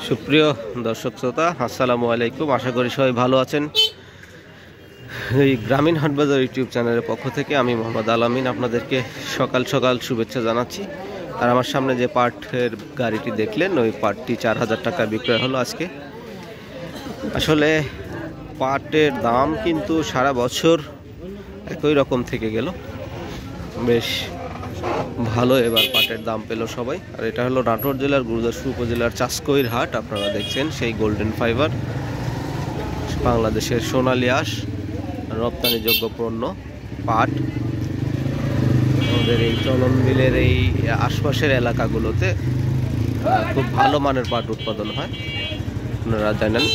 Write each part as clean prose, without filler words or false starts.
সুপ্রিয় দর্শক শ্রোতা, আসসালামু আলাইকুম। আশা করি সবাই ভালো আছেন। এই গ্রামীণ হাটবাজার ইউটিউব চ্যানেলের পক্ষ থেকে আমি মোহাম্মদ আলামিন আপনাদেরকে সকাল সকাল শুভেচ্ছা জানাচ্ছি। আর আমার সামনে যে পাটের গাড়িটি দেখলেন, ওই পাটটি 4000 টাকা বিক্রয় হলো আজকে। আসলে পাটের দাম কিন্তু সারা বছর একই রকম থেকে গেল, বেশ ভালো এবার পাটের দাম পেল সবাই। আর এটা হলো নাটোর জেলার গুরুদাসপুর উপজেলার চাষকইর হাট। আপনারা দেখছেন সেই গোল্ডেন ফাইবার, বাংলাদেশের সোনালী আঁশ, রপ্তানিযোগ্য পণ্য পাট। আমাদের এই চলন বিলের এই আশপাশের এলাকাগুলোতে খুব ভালো মানের পাট উৎপাদন হয়, আপনারা জানেন।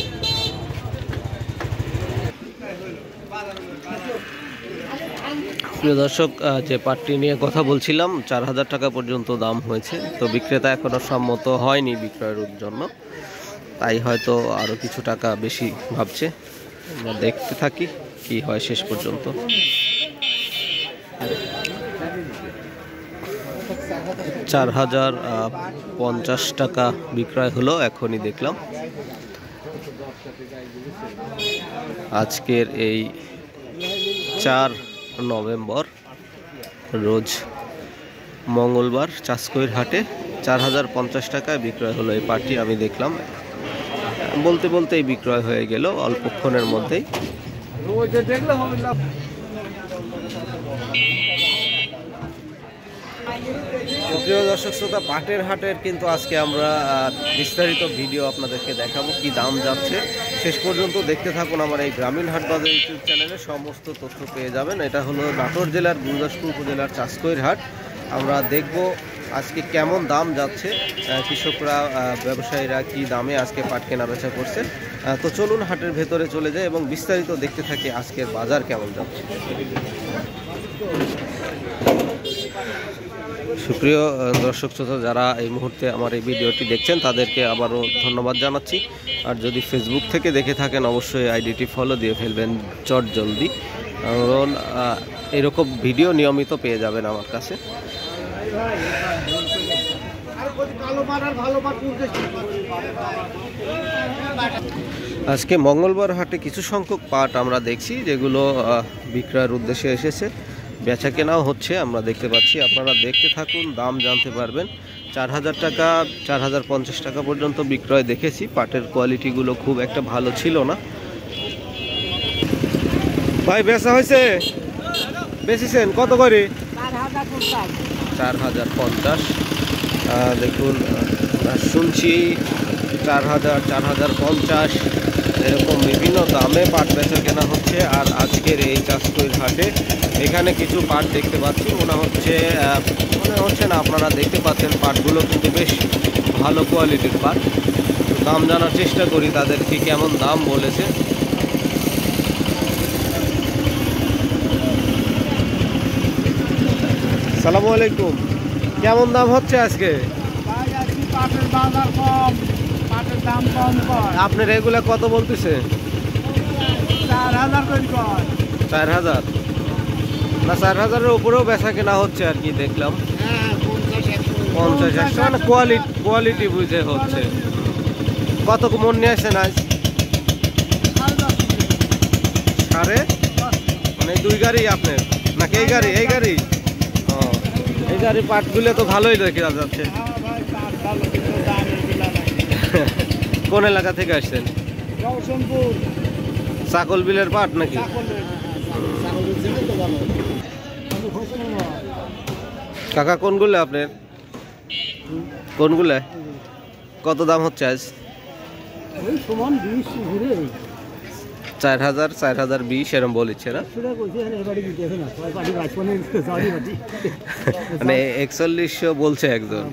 প্রিয় দর্শক, যে পাটটি নিয়ে কথা বলছিলাম, 4000 টাকা পর্যন্ত দাম হয়েছে। তো বিক্রেতা এখনো সম্মত হয়নি বিক্রয়ের জন্য, তাই হয়তো আরও কিছু টাকা বেশি ভাবছে। আমরা দেখতে থাকি কি হয় শেষ পর্যন্ত। 4050 টাকা বিক্রয় হলো, এখনই দেখলাম। আজকের এই 4 নভেম্বর, রোজ মঙ্গলবার, চাষকইর হাটে 4050 টাকায় বিক্রয় হলো এই পাটটি। আমি দেখলাম, বলতে বলতেই বিক্রয় হয়ে গেল অল্পক্ষণের মধ্যেই। প্রিয় দর্শক শ্রোতা, পাটের হাটের কিন্তু আজকে আমরা বিস্তারিত ভিডিও আপনাদেরকে দেখাবো, কি দাম যাচ্ছে। শেষ পর্যন্ত দেখতে থাকুন আমার এই গ্রামীণ হাটবাজার ইউটিউব চ্যানেলে, সমস্ত তথ্য পেয়ে যাবেন। এটা হলো নাটোর জেলার গুরুদাসপুর উপজেলার চাষকইর হাট। আমরা দেখব আজকে কেমন দাম যাচ্ছে, কৃষকরা, ব্যবসায়ীরা কি দামে আজকে পাট কেনা বেচা করছে। তো চলুন হাটের ভেতরে চলে যাই এবং বিস্তারিত দেখতে থাকি আজকের বাজার কেমন যাচ্ছে। সুপ্রিয় দর্শক শ্রোতা, যারা এই মুহূর্তে আমার এই ভিডিওটি দেখছেন তাদেরকে আবারও ধন্যবাদ জানাচ্ছি। আর যদি ফেসবুক থেকে দেখে থাকেন, অবশ্যই আইডিটি ফলো দিয়ে ফেলবেন চট জলদি, কারণ এরকম ভিডিও নিয়মিত পেয়ে যাবেন আমার কাছে। আজকে মঙ্গলবার হাটে কিছু সংখ্যক পাট আমরা দেখছি যেগুলো বিক্রয়ের উদ্দেশ্যে এসেছে, বেচা কেনাও হচ্ছে, আমরা দেখতে পাচ্ছি। আপনারা দেখতে থাকুন, দাম জানতে পারবেন। 4000 টাকা, 4050 টাকা পর্যন্ত বিক্রয় দেখেছি। পাটের কোয়ালিটিগুলো খুব একটা ভালো ছিল না। ভাই বেচা হয়েছে? বেচেছেন কত করে? 4050। দেখুন, শুনছি 4000, 4050 এরকম বিভিন্ন দামে পাট বেচা কেনা হচ্ছে। আর আজকের এই চাষকইর হাটে এখানে কিছু পাট দেখতে পাচ্ছি, মনে হচ্ছে না, আপনারা দেখতে পাচ্ছেন পাটগুলো কিন্তু বেশ ভালো কোয়ালিটির পাট। দাম জানার চেষ্টা করি তাদেরকে কেমন দাম বলেছে। আসসালামু আলাইকুম, কেমন দাম হচ্ছে আজকে? আপনার এগুলা কত বলতেছে? 4000 না, 4000-এর উপরেও বেচা কেনা হচ্ছে আর কি দেখলাম। 50-100, মানে কোয়ালিটি বুঝে হচ্ছে। কত মন নিয়ে আসছেন আজ? 10.5, মানে 2 গাড়ি আপনার নাকি? এই গাড়ি ও, এই গাড়ি পাটগুলো তো ভালোই দেখে যাচ্ছে। কোন এলাকা থেকে আসছেন? চাকল বিলের পাট নাকি? কাকা কোনগুলো আপনার? কোনগুলো কত দাম হচ্ছে আজ? 4000, 4020 এরকম বলেছে না? মানে 4100 বলছে একজন।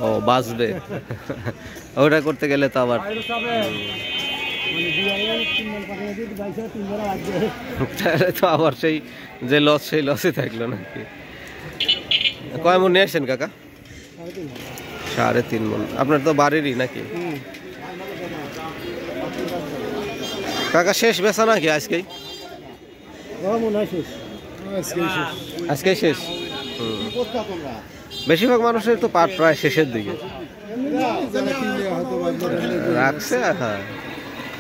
ও, বাঁচবে ওটা করতে গেলে তো আবার তো আবার সেই যে লস, সেই লসে থাকলো নাকি? কয় মন নিয়ে আসছেন কাকা? 3.5 মন। আপনার তো বাড়িরই নাকি? কাকা শেষ বেচা নাকি আজকেই? আজকেই শেষ। বেশিরভাগ মানুষের তো পাট প্রায় শেষের দিকে। রাখছে, হ্যাঁ।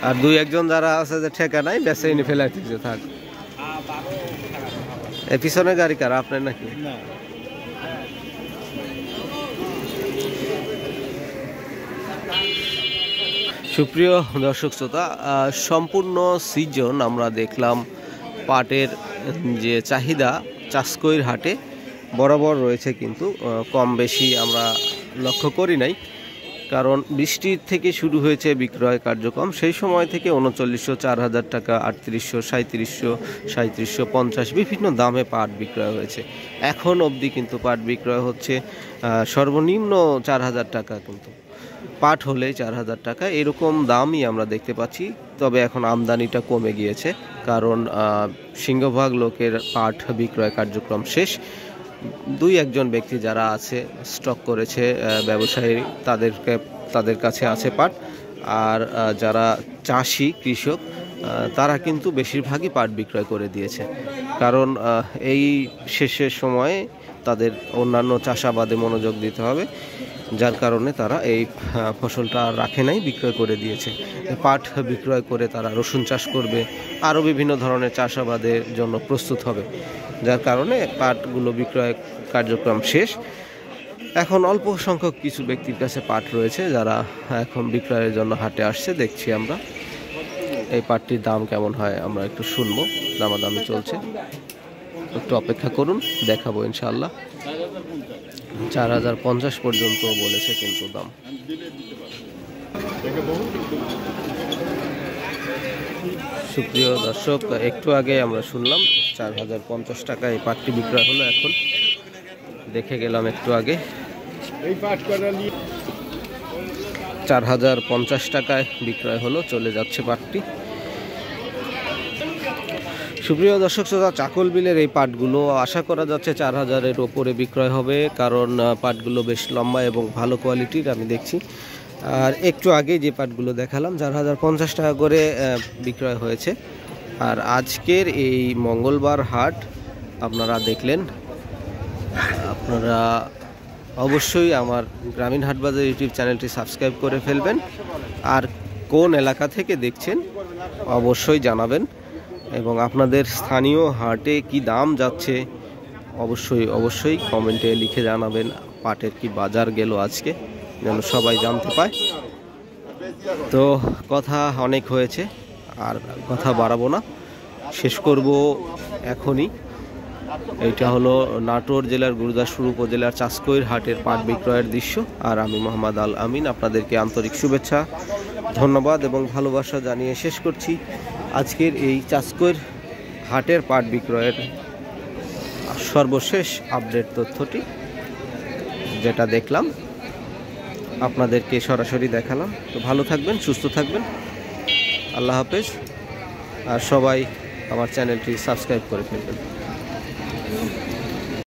আর দুই একজন যারা আছে যে ঠেকা নাই বেঁচে এনে ফেলাই দিচ্ছে থাক। এই পিছনে গাড়ি কার আপনার নাকি? সুপ্রিয় দর্শক শ্রোতা, সম্পূর্ণ সিজন আমরা দেখলাম পাটের যে চাহিদা চাষকইর হাটে বরাবর রয়েছে, কিন্তু কম বেশি আমরা লক্ষ্য করি নাই, কারণ বৃষ্টির থেকে শুরু হয়েছে বিক্রয় কার্যক্রম। সেই সময় থেকে 3900, 4000 টাকা, 3800, 3700, 3750 বিভিন্ন দামে পাট বিক্রয় হয়েছে। এখন অবধি কিন্তু পাট বিক্রয় হচ্ছে সর্বনিম্ন 4000 টাকা, কিন্তু পাট হলে 4000 টাকা এরকম দামই আমরা দেখতে পাচ্ছি। তবে এখন আমদানিটা কমে গিয়েছে, কারণ সিংহভাগ লোকের পাট বিক্রয় কার্যক্রম শেষ। দুই একজন ব্যক্তি যারা আছে স্টক করেছে ব্যবসায়ী, তাদের কাছে আছে পাট। আর যারা চাষি কৃষক তারা কিন্তু বেশিরভাগই পাট বিক্রয় করে দিয়েছে, কারণ এই শেষের সময়ে তাদের অন্যান্য চাষাবাদে মনোযোগ দিতে হবে, যার কারণে তারা এই ফসলটা রাখে নাই, বিক্রয় করে দিয়েছে। পাট বিক্রয় করে তারা রসুন চাষ করবে, আরও বিভিন্ন ধরনের চাষাবাদের জন্য প্রস্তুত হবে, যার কারণে পাটগুলো বিক্রয় কার্যক্রম শেষ। এখন অল্প সংখ্যক কিছু ব্যক্তির কাছে পাট রয়েছে যারা এখন বিক্রয়ের জন্য হাটে আসছে। দেখছি আমরা এই পাটটির দাম কেমন হয় আমরা একটু শুনবো, দামাদামি চলছে, একটু অপেক্ষা করুন, দেখাবো ইনশাআল্লাহ। 4050 পর্যন্ত বলেছে কিন্তু দাম। সুপ্রিয় দর্শক, একটু আগে আমরা শুনলাম 4050 টাকা এই পাটটি বিক্রয় হলো। এখন দেখে গেলাম একটু আগে 4050 টাকায় বিক্রয় হলো, চলে যাচ্ছে পাটটি। সুপ্রিয় দর্শক শ্রোতা, চাকল বিলের এই পাটগুলো আশা করা যাচ্ছে 4000-এর ওপরে বিক্রয় হবে, কারণ পাটগুলো বেশ লম্বা এবং ভালো কোয়ালিটির আমি দেখছি। আর একটু আগে যে পাটগুলো দেখালাম 4050 টাকা করে বিক্রয় হয়েছে। আর আজকের এই মঙ্গলবার হাট আপনারা দেখলেন, আপনারা অবশ্যই আমার গ্রামীণ হাটবাজার ইউটিউব চ্যানেলটি সাবস্ক্রাইব করে ফেলবেন। আর কোন এলাকা থেকে দেখছেন অবশ্যই জানাবেন, এবং আপনাদের স্থানীয় হাটে কি দাম যাচ্ছে অবশ্যই কমেন্টে লিখে জানাবেন। পাটের কি বাজার গেল আজকে, যেন সবাই জানতে পায়। তো কথা অনেক হয়েছে, আর কথা বাড়াবো না, শেষ করব এখনই। এইটা হলো নাটোর জেলার গুরুদাসপুর উপজেলার চাষকইর হাটের পাট বিক্রয়ের দৃশ্য। আর আমি মোহাম্মদ আল আমিন আপনাদেরকে আন্তরিক শুভেচ্ছা, ধন্যবাদ এবং ভালোবাসা জানিয়ে শেষ করছি আজকের এই চাষকইর হাটের পাট বিক্রয়ের সর্বশেষ আপডেট তথ্যটি, যেটা দেখলাম আপনাদেরকে সরাসরি দেখালাম। তো ভালো থাকবেন, সুস্থ থাকবেন, আল্লাহ হাফেজ। আর সবাই আমার চ্যানেলটি সাবস্ক্রাইব করে ফেলবেন।